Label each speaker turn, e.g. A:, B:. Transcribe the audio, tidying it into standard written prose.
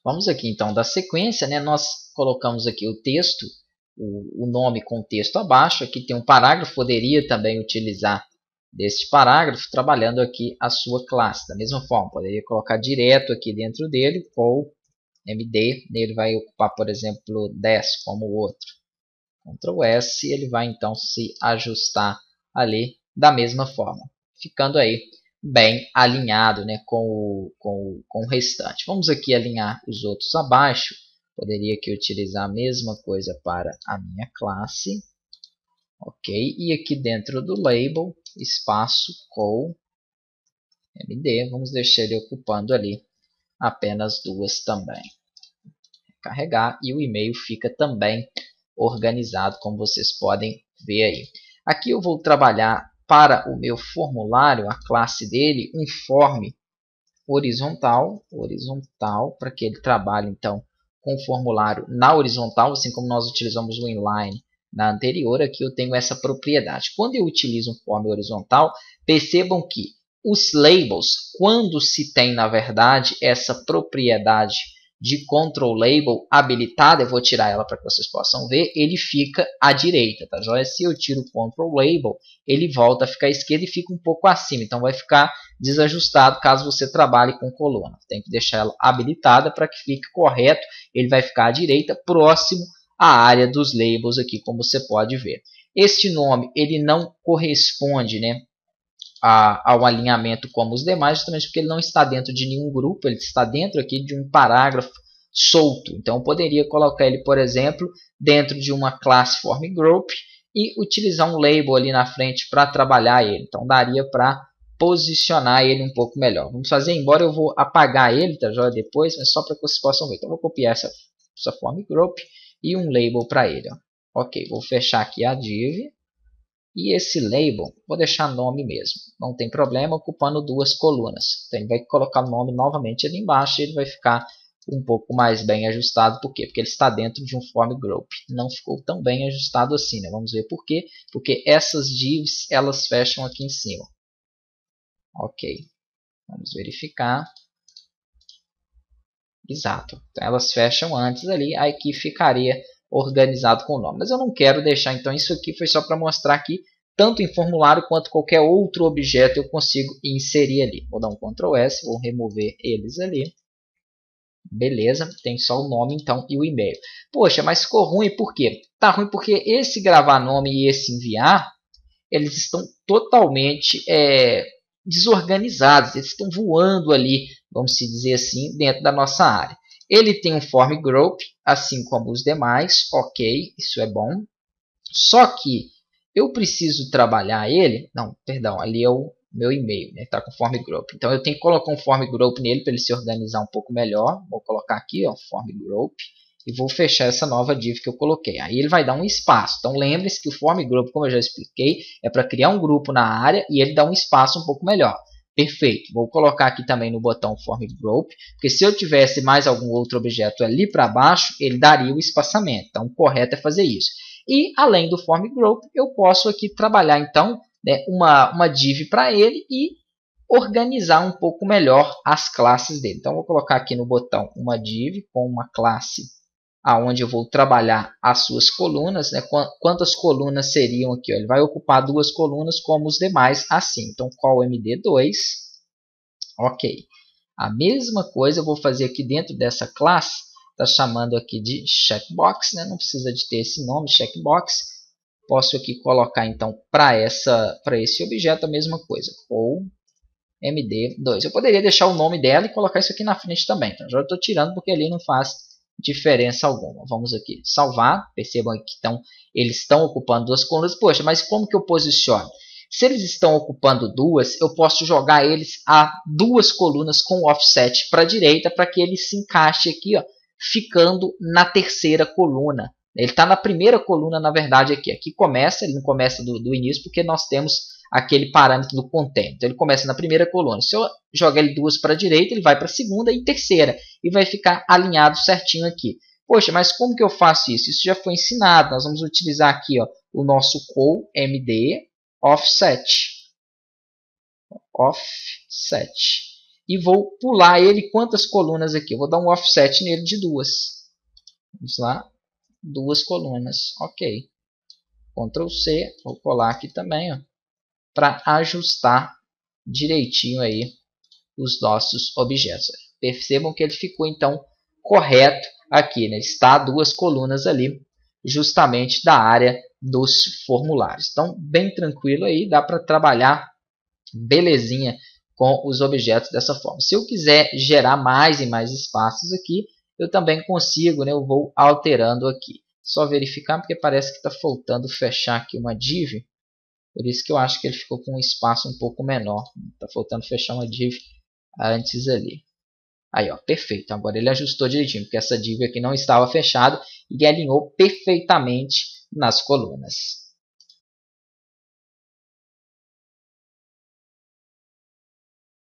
A: Vamos aqui então da sequência, né? Nós colocamos aqui o texto, o nome com o texto abaixo. Aqui tem um parágrafo, poderia também utilizar deste parágrafo trabalhando aqui a sua classe. Da mesma forma, poderia colocar direto aqui dentro dele, ou MD, ele vai ocupar, por exemplo, 10 como o outro. Ctrl S, ele vai então se ajustar ali da mesma forma, ficando aí bem alinhado, né, com o restante. Vamos aqui alinhar os outros abaixo. Poderia aqui utilizar a mesma coisa para a minha classe. Ok, e aqui dentro do label, espaço col MD, vamos deixar ele ocupando ali apenas 2 também. Carregar e o e-mail fica também organizado, como vocês podem ver aí. Aqui eu vou trabalhar para o meu formulário, a classe dele, um form horizontal, para que ele trabalhe então com o formulário na horizontal, assim como nós utilizamos o inline na anterior. Aqui eu tenho essa propriedade. Quando eu utilizo um form horizontal, percebam que os labels, quando se tem na verdade essa propriedade de control label habilitada, eu vou tirar ela para que vocês possam ver, ele fica à direita, tá joia? Se eu tiro o control label, ele volta a ficar à esquerda e fica um pouco acima, então vai ficar desajustado caso você trabalhe com coluna. Tem que deixar ela habilitada para que fique correto, ele vai ficar à direita, próximo à área dos labels aqui, como você pode ver. Este nome, ele não corresponde, né, ao alinhamento como os demais, justamente porque ele não está dentro de nenhum grupo, ele está dentro aqui de um parágrafo solto. Então, eu poderia colocar ele, por exemplo, dentro de uma classe form group e utilizar um label ali na frente para trabalhar ele. Então, daria para posicionar ele um pouco melhor. Vamos fazer, embora eu vou apagar ele, tá, já depois, mas só para que vocês possam ver. Então, eu vou copiar essa form group e um label para ele. Ó. Ok, vou fechar aqui a div. E esse label, vou deixar nome mesmo, não tem problema, ocupando 2 colunas. Então, ele vai colocar o nome novamente ali embaixo e ele vai ficar um pouco mais bem ajustado. Por quê? Porque ele está dentro de um form group. Não ficou tão bem ajustado assim, né? Vamos ver por quê. Porque essas divs, elas fecham aqui em cima. Ok, vamos verificar. Exato, então, elas fecham antes ali, aí aqui ficaria organizado com o nome. Mas eu não quero deixar, então isso aqui foi só para mostrar que tanto em formulário quanto qualquer outro objeto eu consigo inserir ali. Vou dar um Ctrl S, vou remover eles ali. Beleza, tem só o nome então e o e-mail. Poxa, mas ficou ruim por quê? Tá ruim porque esse gravar nome e esse enviar, eles estão totalmente desorganizados, eles estão voando ali, vamos dizer assim, dentro da nossa área. Ele tem um form group, assim como os demais, ok, isso é bom. Só que eu preciso trabalhar ele, não, perdão, ali é o meu e-mail, né? Está com form group. Então eu tenho que colocar um form group nele para ele se organizar um pouco melhor. Vou colocar aqui, ó, form group, e vou fechar essa nova div que eu coloquei. Aí ele vai dar um espaço. Então lembre-se que o form group, como eu já expliquei, é para criar um grupo na área e ele dá um espaço um pouco melhor. Perfeito. Vou colocar aqui também no botão form group, porque se eu tivesse mais algum outro objeto ali para baixo, ele daria o espaçamento. Então o correto é fazer isso. E além do form group, eu posso aqui trabalhar então, né, uma div para ele e organizar um pouco melhor as classes dele. Então vou colocar aqui no botão uma div com uma classe aonde eu vou trabalhar as suas colunas, né? Quantas colunas seriam aqui? Ó? Ele vai ocupar 2 colunas como os demais assim. Então call md2, ok. A mesma coisa eu vou fazer aqui dentro dessa classe, está chamando aqui de checkbox, né? Não precisa de ter esse nome, checkbox. Posso aqui colocar então para esse objeto a mesma coisa, ou md2. Eu poderia deixar o nome dela e colocar isso aqui na frente também. Então já estou tirando porque ali não faz diferença alguma. Vamos aqui salvar. Percebam que então, eles estão ocupando 2 colunas. Poxa, mas como que eu posiciono? Se eles estão ocupando 2, eu posso jogar eles a 2 colunas com offset para a direita para que ele se encaixe aqui, ó, ficando na terceira coluna. Ele está na primeira coluna, na verdade, aqui. Aqui começa, ele não começa do início, porque nós temos aquele parâmetro do content. Então, ele começa na primeira coluna. Se eu jogar ele 2 para a direita, ele vai para a segunda e terceira. E vai ficar alinhado certinho aqui. Poxa, mas como que eu faço isso? Isso já foi ensinado. Nós vamos utilizar aqui, ó, o nosso call md offset. Offset. e vou pular ele quantas colunas aqui? Eu vou dar um offset nele de 2. Vamos lá, 2 colunas, ok. Ctrl C, vou colar aqui também, para ajustar direitinho aí os nossos objetos. Percebam que ele ficou então correto aqui, né? Está 2 colunas ali, justamente da área dos formulários. Então, bem tranquilo aí, dá para trabalhar belezinha com os objetos dessa forma. Se eu quiser gerar mais e mais espaços aqui, eu também consigo, né? Eu vou alterando aqui. Só verificar, porque parece que está faltando fechar aqui uma div. Por isso que eu acho que ele ficou com um espaço um pouco menor. Está faltando fechar uma div antes ali. Aí, ó, perfeito. Agora ele ajustou direitinho, porque essa div aqui não estava fechada e alinhou perfeitamente nas colunas.